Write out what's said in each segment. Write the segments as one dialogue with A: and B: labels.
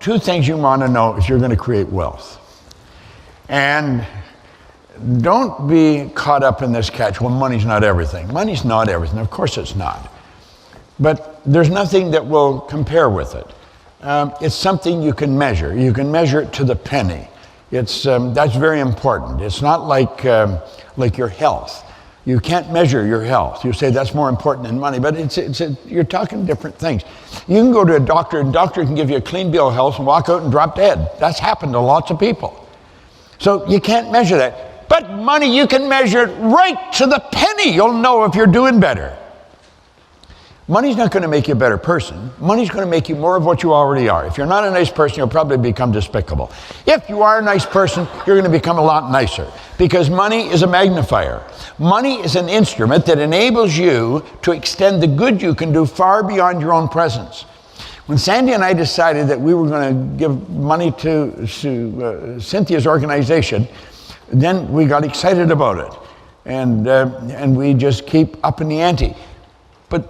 A: Two things you want to know if you're going to create wealth. And don't be caught up in this catch. Well, money's not everything. Money's not everything. Of course it's not. But there's nothing that will compare with it. It's something you can measure. You can measure it to the penny. That's very important. It's not like your health. You can't measure your health. You say that's more important than money, but you're talking different things. You can go to a doctor, and a doctor can give you a clean bill of health and walk out and drop dead. That's happened to lots of people. So you can't measure that. But money, you can measure it right to the penny. You'll know if you're doing better. Money's not going to make you a better person. Money's going to make you more of what you already are. If you're not a nice person, you'll probably become despicable. If you are a nice person, you're going to become a lot nicer, because money is a magnifier. Money is an instrument that enables you to extend the good you can do far beyond your own presence. When Sandy and I decided that we were going to give money to Cynthia's organization, then we got excited about it. And we just keep upping the ante. But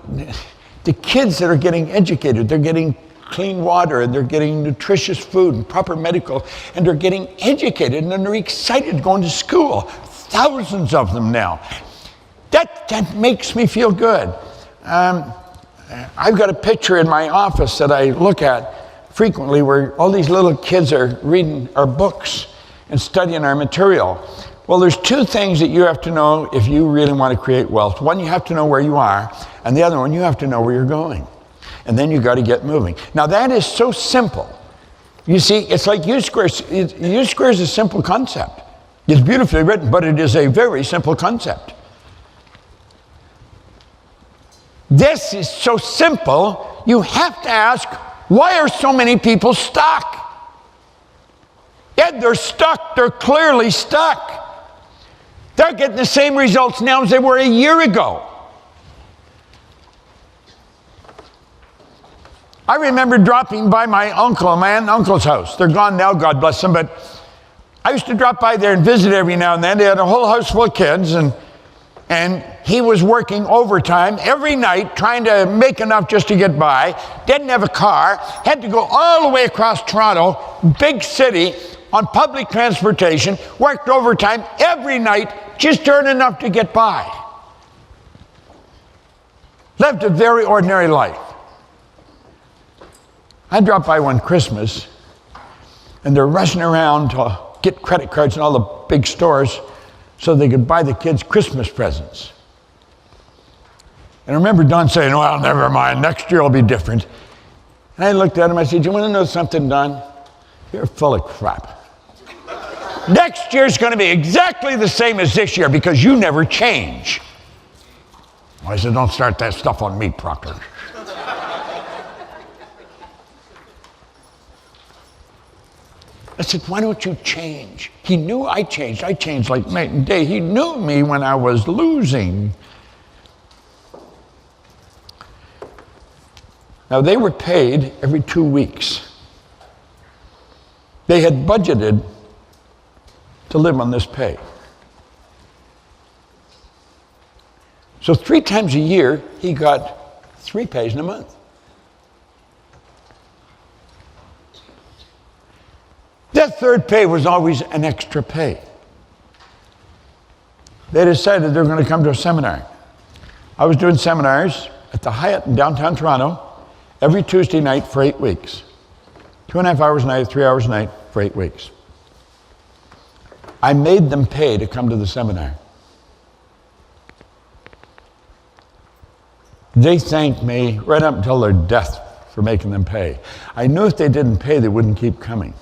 A: the kids that are getting educated, they're getting clean water, and they're getting nutritious food and proper medical, and they're getting educated, and they're excited going to school. Thousands of them now. That makes me feel good. I've got a picture in my office that I look at frequently where all these little kids are reading our books and studying our material. Well, there's two things that you have to know if you really want to create wealth. One, you have to know where you are, and the other one, you have to know where you're going. And then you got to get moving. Now, that is so simple. You see, it's like U squares. U squares is a simple concept. It's beautifully written, but it is a very simple concept. This is so simple, you have to ask, why are so many people stuck? Yeah, they're stuck. They're clearly stuck. They're getting the same results now as they were a year ago. I remember dropping by my aunt and uncle's house. They're gone now, God bless them, but I used to drop by there and visit every now and then. They had a whole house full of kids, and he was working overtime every night trying to make enough just to get by. Didn't have a car, had to go all the way across Toronto, big city, on public transportation, worked overtime every night just to earn enough to get by. Lived a very ordinary life. I dropped by one Christmas, and they're rushing around to get credit cards in all the big stores so they could buy the kids Christmas presents. And I remember Don saying, well, never mind, next year will be different. And I looked at him, I said, you want to know something, Don? You're full of crap. Next year's going to be exactly the same as this year because you never change. I said, don't start that stuff on me, Proctor. I said, why don't you change? He knew I changed. I changed like night and day. He knew me when I was losing. Now, they were paid every 2 weeks. They had budgeted to live on this pay. So 3 times a year, he got 3 pays in a month. That third pay was always an extra pay. They decided they were going to come to a seminar. I was doing seminars at the Hyatt in downtown Toronto every Tuesday night for 8 weeks. 2.5 hours a night, 3 hours a night for 8 weeks. I made them pay to come to the seminar. They thanked me right up until their death for making them pay. I knew if they didn't pay, they wouldn't keep coming.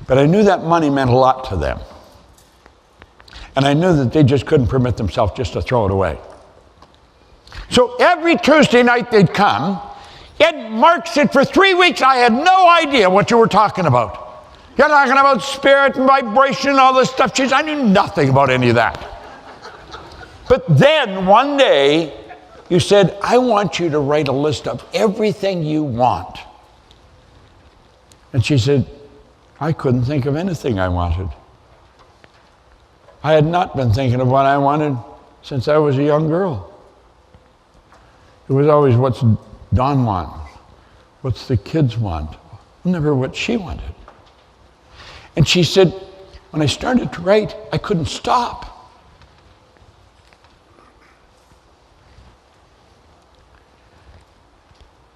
A: But I knew that money meant a lot to them. And I knew that they just couldn't permit themselves just to throw it away. So every Tuesday night they'd come. Ed Mark said, for 3 weeks I had no idea what you were talking about. You're talking about spirit and vibration and all this stuff. I knew nothing about any of that. But then one day you said, I want you to write a list of everything you want. And she said, I couldn't think of anything I wanted. I had not been thinking of what I wanted since I was a young girl. It was always, what's Don want? What's the kids want? never what she wanted. And she said, when I started to write, I couldn't stop.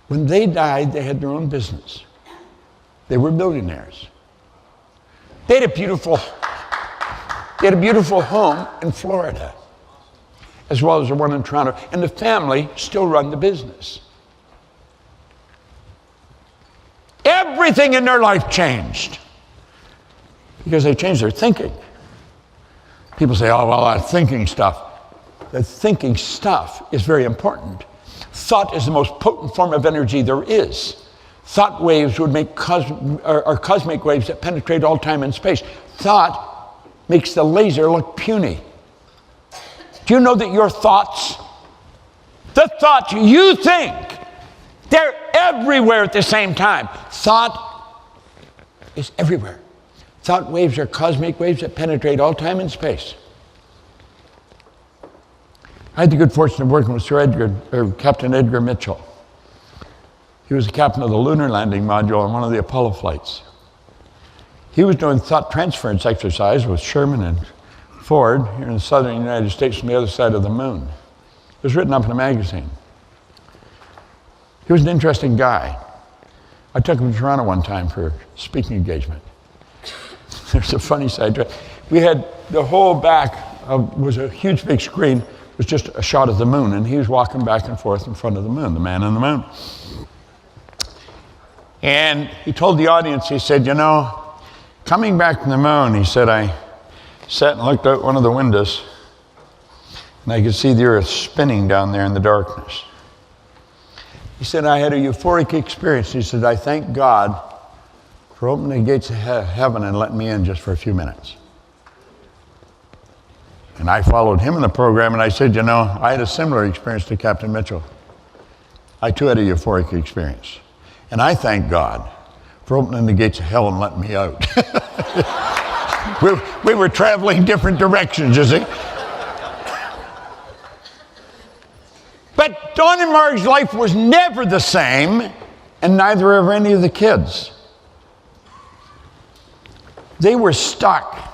A: When they died, they had their own business. They were billionaires. They had a beautiful home in Florida, as well as the one in Toronto. And the family still run the business. Everything in their life changed because they changed their thinking. People say, oh, well, that thinking stuff. The thinking stuff is very important. Thought is the most potent form of energy there is. Thought waves would make cosmic waves that penetrate all time and space. Thought makes the laser look puny. Do you know that your thoughts, the thoughts you think, they're everywhere at the same time? Thought is everywhere. Thought waves are cosmic waves that penetrate all time and space. I had the good fortune of working with Captain Edgar Mitchell. He was the captain of the lunar landing module on one of the Apollo flights. He was doing thought transference exercise with Sherman and Ford here in the southern United States from the other side of the moon. It was written up in a magazine. He was an interesting guy. I took him to Toronto one time for a speaking engagement. There's a funny side to it. We had the whole back was a huge big screen. It was just a shot of the moon, and he was walking back and forth in front of the moon, the man on the moon. And he told the audience, he said, you know, coming back from the moon, he said, I sat and looked out one of the windows, and I could see the earth spinning down there in the darkness. He said, I had a euphoric experience. He said, I thank God for opening the gates of heaven and letting me in just for a few minutes. And I followed him in the program, and I said, you know, I had a similar experience to Captain Mitchell. I too had a euphoric experience. And I thank God for opening the gates of hell and letting me out. we were traveling different directions, you see. But Don and Marg's life was never the same, and neither of any of the kids. They were stuck.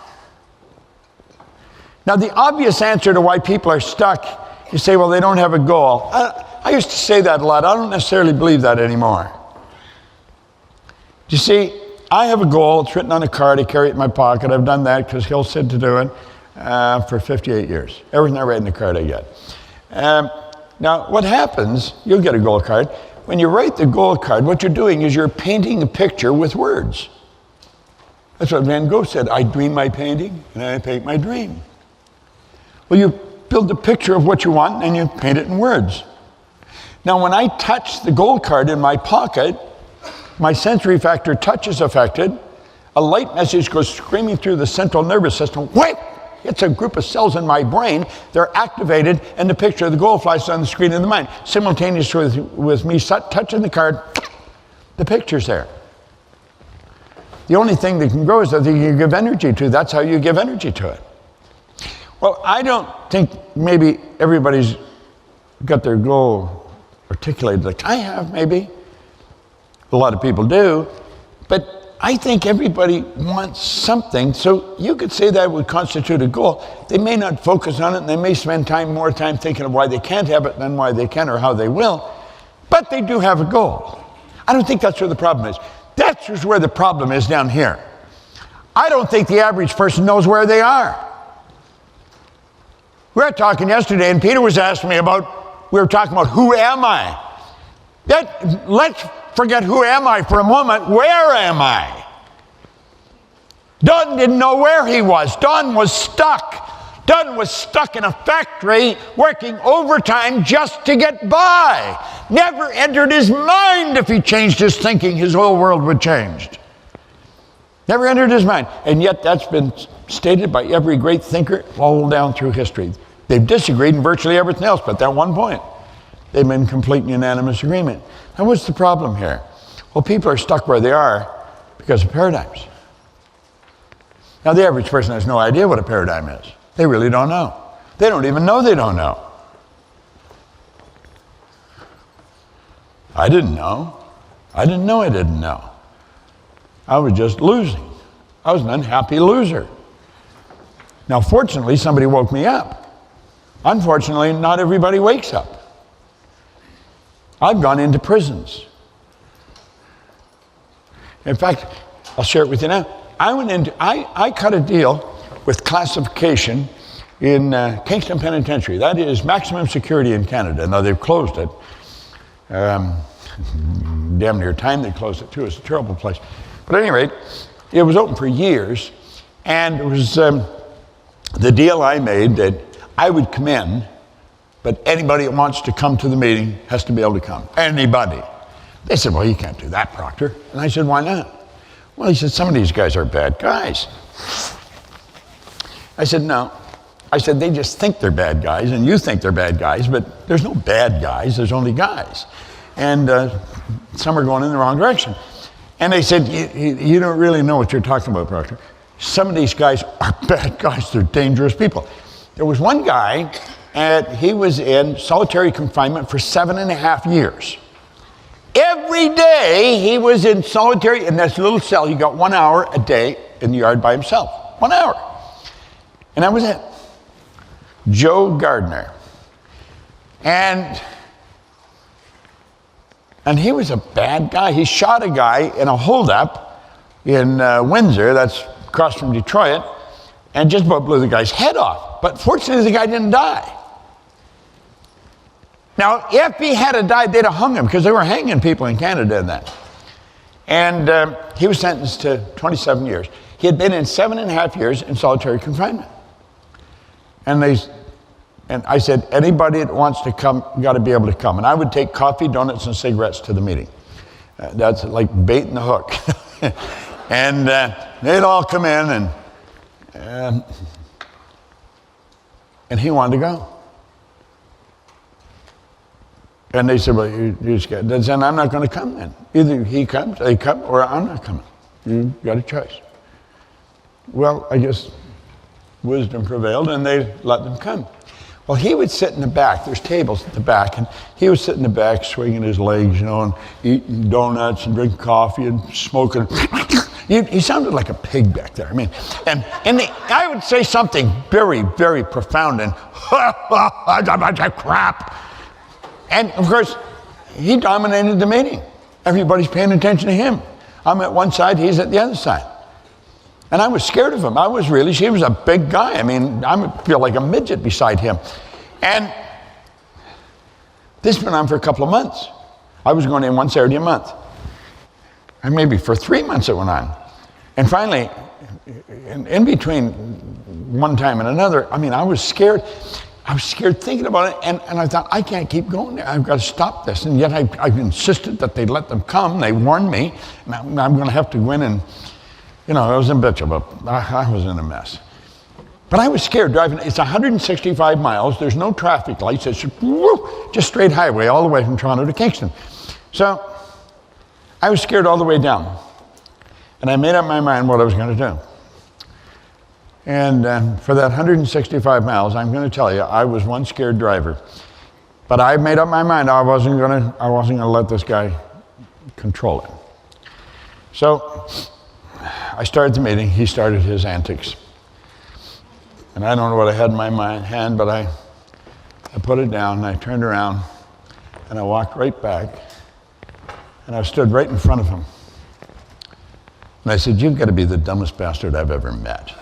A: Now, the obvious answer to why people are stuck, you say, well, they don't have a goal. I used to say that a lot. I don't necessarily believe that anymore. You see, I have a goal. It's written on a card. I carry it in my pocket. I've done that because Hill said to do it for 58 years. Everything I write in the card I get. Now, what happens, you'll get a goal card. When you write the goal card, what you're doing is you're painting a picture with words. That's what Van Gogh said. I dream my painting, and I paint my dream. Well, you build a picture of what you want, and you paint it in words. Now, when I touch the goal card in my pocket, my sensory factor touch is affected. A light message goes screaming through the central nervous system. Whap! It's a group of cells in my brain. They're activated, and the picture of the goal flies on the screen in the mind. Simultaneously with me touching the card, the picture's there. The only thing that can grow is that you give energy to. That's how you give energy to it. Well, I don't think maybe everybody's got their goal articulated like I have, maybe. A lot of people do. But I think everybody wants something, so you could say that would constitute a goal. They may not focus on it, and they may spend more time thinking of why they can't have it than why they can or how they will, but they do have a goal. I don't think that's where the problem is. That's just where the problem is down here. I don't think the average person knows where they are. We were talking yesterday, and Peter was asking me we were talking about who am I? Let's forget who am I for a moment. Where am I? Don didn't know where he was. Don was stuck. Don was stuck in a factory working overtime just to get by. Never entered his mind if he changed his thinking, his whole world would change. Never entered his mind. And yet that's been stated by every great thinker all down through history. They've disagreed in virtually everything else, but that one point, they've been in complete unanimous agreement. Now, what's the problem here? Well, people are stuck where they are because of paradigms. Now, the average person has no idea what a paradigm is. They really don't know. They don't even know they don't know. I didn't know. I didn't know I didn't know. I was just losing. I was an unhappy loser. Now, fortunately, somebody woke me up. Unfortunately, not everybody wakes up. I've gone into prisons. In fact, I'll share it with you now. I cut a deal with classification in Kingston Penitentiary. That is maximum security in Canada. Now, they've closed it. Damn near time they closed it, too. It's a terrible place. But at any rate, it was open for years, and it was the deal I made that I would come in, but anybody that wants to come to the meeting has to be able to come. Anybody. They said, well, you can't do that, Proctor. And I said, why not? Well, he said, some of these guys are bad guys. I said, no. I said, they just think they're bad guys, and you think they're bad guys, but there's no bad guys, there's only guys. And some are going in the wrong direction. And they said, you don't really know what you're talking about, Proctor. Some of these guys are bad guys, they're dangerous people. There was one guy, and he was in solitary confinement for 7.5 years. Every day he was in solitary, in this little cell, he got 1 hour a day in the yard by himself. 1 hour. And that was it. Joe Gardner. And he was a bad guy. He shot a guy in a holdup in Windsor, that's across from Detroit, and just about blew the guy's head off. But fortunately, the guy didn't die. Now, if he had died, they'd have hung him, because they were hanging people in Canada in that. And he was sentenced to 27 years. He had been in 7.5 years in solitary confinement. And I said, anybody that wants to come, got to be able to come. And I would take coffee, donuts, and cigarettes to the meeting. That's like bait and the hook. And they'd all come in, and he wanted to go. And they said, well, you just got, then I'm not going to come then. Either he comes, they come, or I'm not coming. You got a choice. Well, I guess wisdom prevailed, and they let them come. Well, he would sit in the back. There's tables at the back, and he would sit in the back, swinging his legs, and eating donuts and drinking coffee and smoking. He sounded like a pig back there. I mean, and I would say something very, very profound, and crap. And of course, he dominated the meeting. Everybody's paying attention to him. I'm at one side, he's at the other side. And I was scared of him. He was a big guy. I mean, I feel like a midget beside him. And this went on for a couple of months. I was going in one Saturday a month. And maybe for 3 months it went on. And finally, in between one time and another, I mean, I was scared. I was scared thinking about it, and I thought, I can't keep going there. I've got to stop this. And yet I've insisted that they let them come. They warned me, and I'm going to have to go in and, I was in bitch about, I was in a mess. But I was scared driving. It's 165 miles. There's no traffic lights. It's just straight highway all the way from Toronto to Kingston. So I was scared all the way down. And I made up my mind what I was going to do. And for that 165 miles, I'm going to tell you, I was one scared driver. But I made up my mind I wasn't going to let this guy control it. So I started the meeting. He started his antics. And I don't know what I had in my hand, but I put it down, and I turned around, and I walked right back, and I stood right in front of him. And I said, you've got to be the dumbest bastard I've ever met.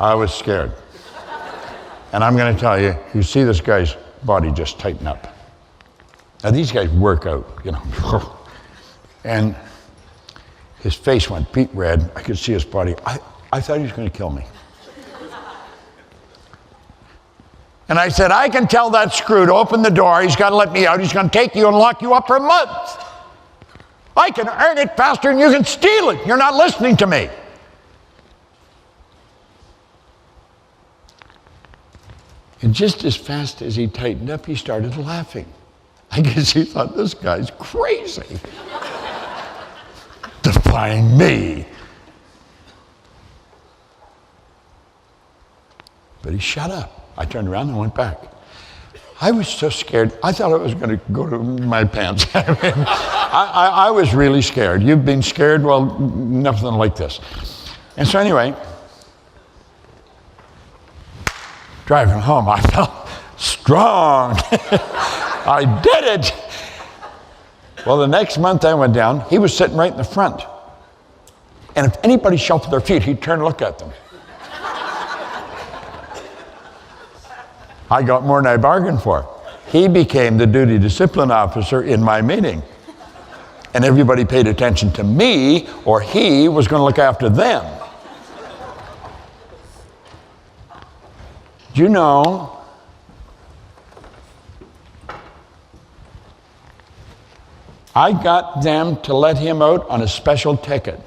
A: I was scared. And I'm going to tell you, you see this guy's body just tighten up. Now these guys work out, And his face went beet red. I could see his body. I thought he was going to kill me. And I said, I can tell that screw to open the door. He's got to let me out. He's going to take you and lock you up for a month. I can earn it faster than you can steal it. You're not listening to me. And just as fast as he tightened up, he started laughing. I guess he thought, this guy's crazy. Defying me. But he shut up. I turned around and went back. I was so scared. I thought I was going to go to my pants. I was really scared. You've been scared? Well, nothing like this. And so anyway, driving home, I felt strong. I did it. Well, the next month I went down, he was sitting right in the front. And if anybody shuffled their feet, he'd turn and look at them. I got more than I bargained for. He became the duty discipline officer in my meeting. And everybody paid attention to me, or he was going to look after them. Do you know, I got them to let him out on a special ticket.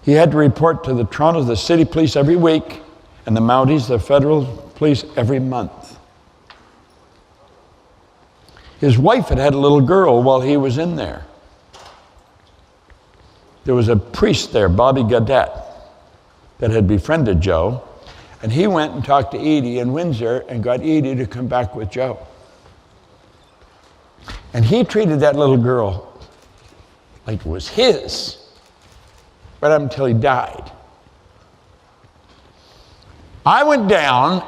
A: He had to report to the Toronto, the city police every week, and the Mounties, the federal police, every month. His wife had had a little girl while he was in there. There was a priest there, Bobby Gaudette, that had befriended Joe, and he went and talked to Edie in Windsor and got Edie to come back with Joe. And he treated that little girl like it was his, right up until he died. I went down.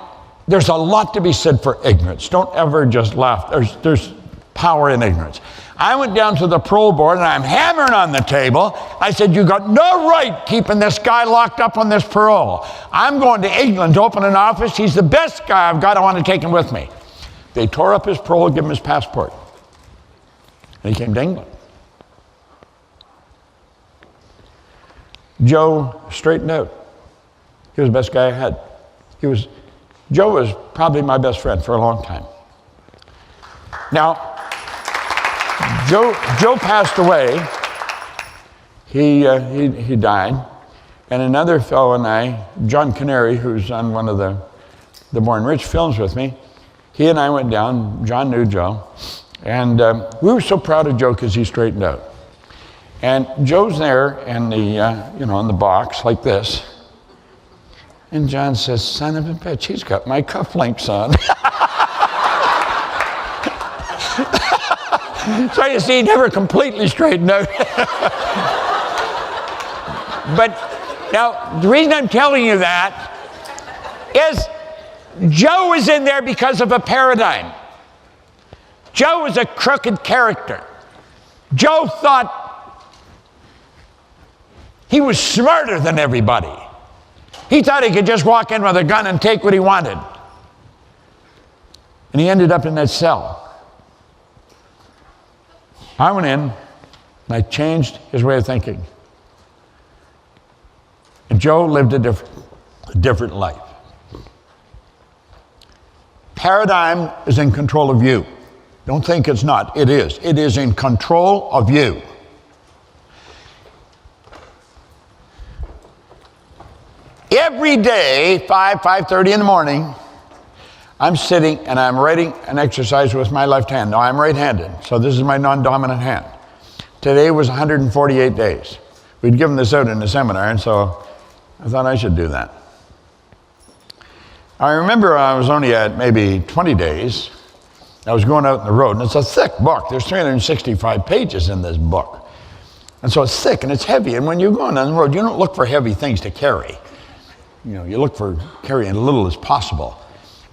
A: There's a lot to be said for ignorance. Don't ever just laugh. There's power in ignorance. I went down to the parole board and I'm hammering on the table. I said, you got no right keeping this guy locked up on this parole. I'm going to England to open an office. He's the best guy I've got. I want to take him with me. They tore up his parole, give him his passport. And he came to England. Joe straightened out. He was the best guy I had. Joe was probably my best friend for a long time. Now, Joe passed away. He died. And another fellow and I, John Canary, who's on one of the Born Rich films with me, he and I went down. John knew Joe. And we were so proud of Joe because he straightened out. And Joe's there in the, in the box like this. And John says, son of a bitch, he's got my cufflinks on. So you see, he never completely straightened out. But now, the reason I'm telling you that is Joe is in there because of a paradigm. Joe was a crooked character. Joe thought he was smarter than everybody. He thought he could just walk in with a gun and take what he wanted. And he ended up in that cell. I went in and I changed his way of thinking. And Joe lived a different life. Paradigm is in control of you. Don't think it's not. It is. It is in control of you. Every day, 5:30 in the morning, I'm sitting and I'm writing an exercise with my left hand. Now, I'm right-handed, so this is my non-dominant hand. Today was 148 days. We'd given this out in the seminar, and so I thought I should do that. I remember I was only at maybe 20 days. I was going out on the road, and it's a thick book. There's 365 pages in this book. And so it's thick and it's heavy, and when you're going on the road, you don't look for heavy things to carry. You look for carrying as little as possible.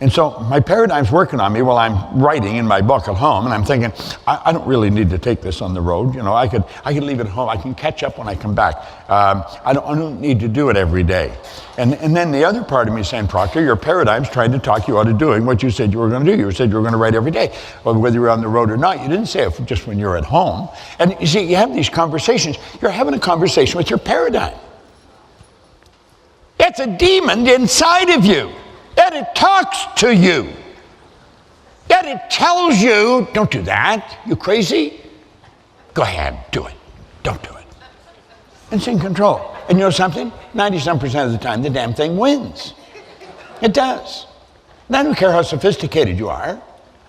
A: And so my paradigm's working on me while I'm writing in my book at home, and I'm thinking, I don't really need to take this on the road. I could leave it at home. I can catch up when I come back. I don't need to do it every day. And then the other part of me saying, Proctor, your paradigm's trying to talk you out of doing what you said you were going to do. You said you were going to write every day, whether you're on the road or not. You didn't say it just when you're at home. And you see, you have these conversations. You're having a conversation with your paradigm. It's a demon inside of you. That it talks to you. That it tells you, don't do that. You crazy? Go ahead, do it. Don't do it. It's in control. And you know something? 97% of the time, the damn thing wins. It does. And I don't care how sophisticated you are.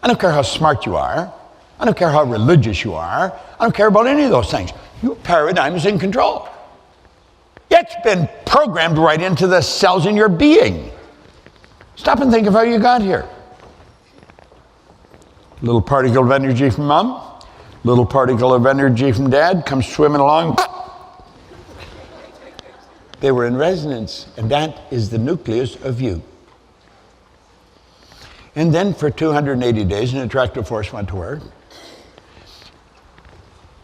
A: I don't care how smart you are. I don't care how religious you are. I don't care about any of those things. Your paradigm is in control. It's been programmed right into the cells in your being. Stop and think of how you got here. Little particle of energy from mom, little particle of energy from dad comes swimming along. They were in resonance, and that is the nucleus of you. And then for 280 days, an attractive force went to work.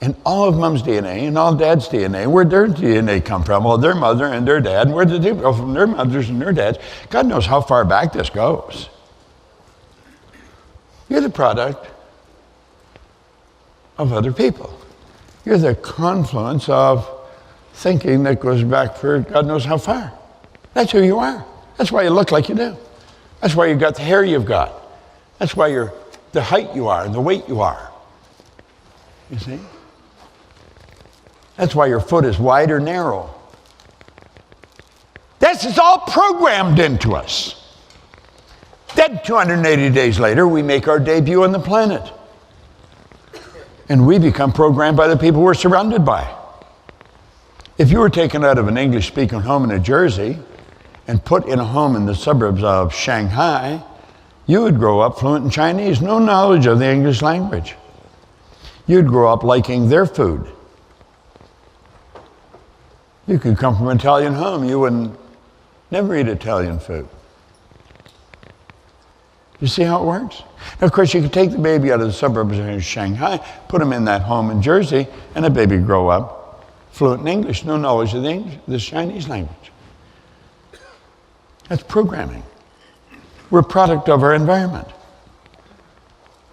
A: And all of mom's DNA and all dad's DNA, where'd their DNA come from? Well, their mother and their dad. Where did they go from? Their mothers and their dads. God knows how far back this goes. You're the product of other people. You're the confluence of thinking that goes back for God knows how far. That's who you are. That's why you look like you do. That's why you've got the hair you've got. That's why you're the height you are and the weight you are. You see? That's why your foot is wide or narrow. This is all programmed into us. Then 280 days later, we make our debut on the planet. And we become programmed by the people we're surrounded by. If you were taken out of an English-speaking home in New Jersey and put in a home in the suburbs of Shanghai, you would grow up fluent in Chinese, no knowledge of the English language. You'd grow up liking their food. You could come from an Italian home, you wouldn't never eat Italian food. You see how it works? Now, of course, you could take the baby out of the suburbs of Shanghai, put him in that home in Jersey, and the baby would grow up fluent in English, no knowledge of the Chinese language. That's programming. We're a product of our environment.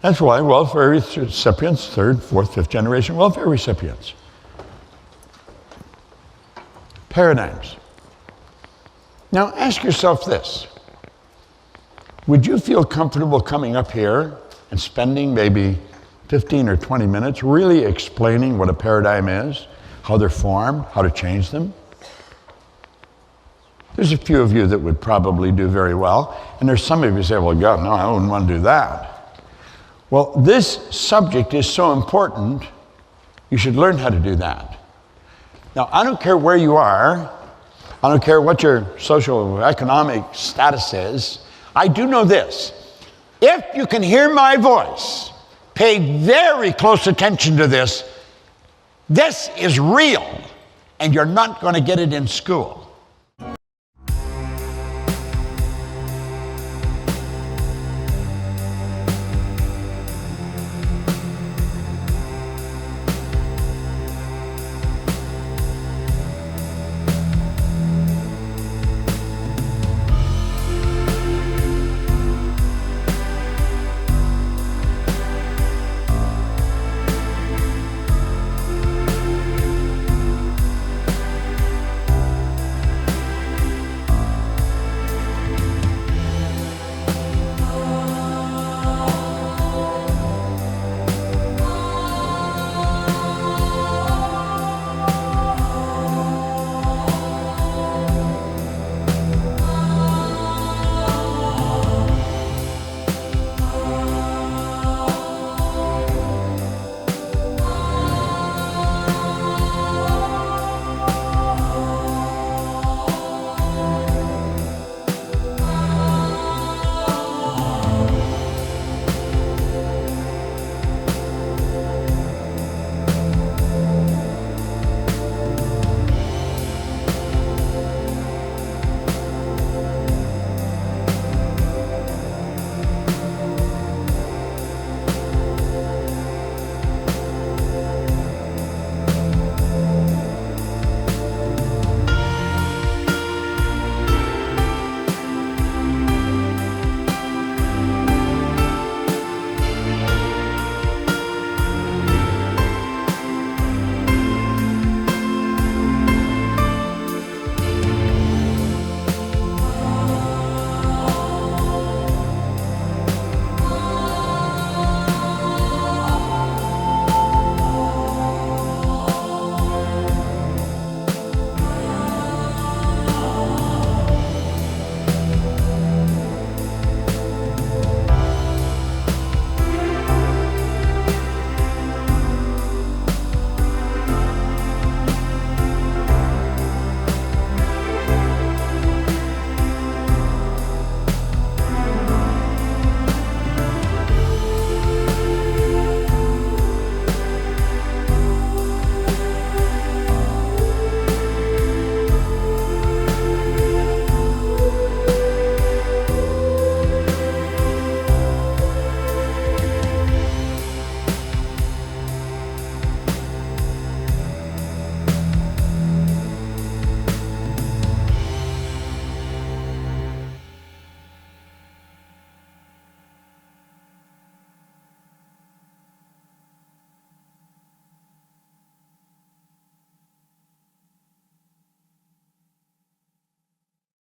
A: That's why welfare recipients, third, fourth, fifth generation welfare recipients. Paradigms. Now ask yourself this. Would you feel comfortable coming up here and spending maybe 15 or 20 minutes really explaining what a paradigm is, how they're formed, how to change them? There's a few of you that would probably do very well, and there's some of you who say, well, God, no, I wouldn't want to do that. Well, this subject is so important, you should learn how to do that. Now, I don't care where you are, I don't care what your social economic status is, I do know this. If you can hear my voice, pay very close attention to this. This is real, and you're not going to get it in school.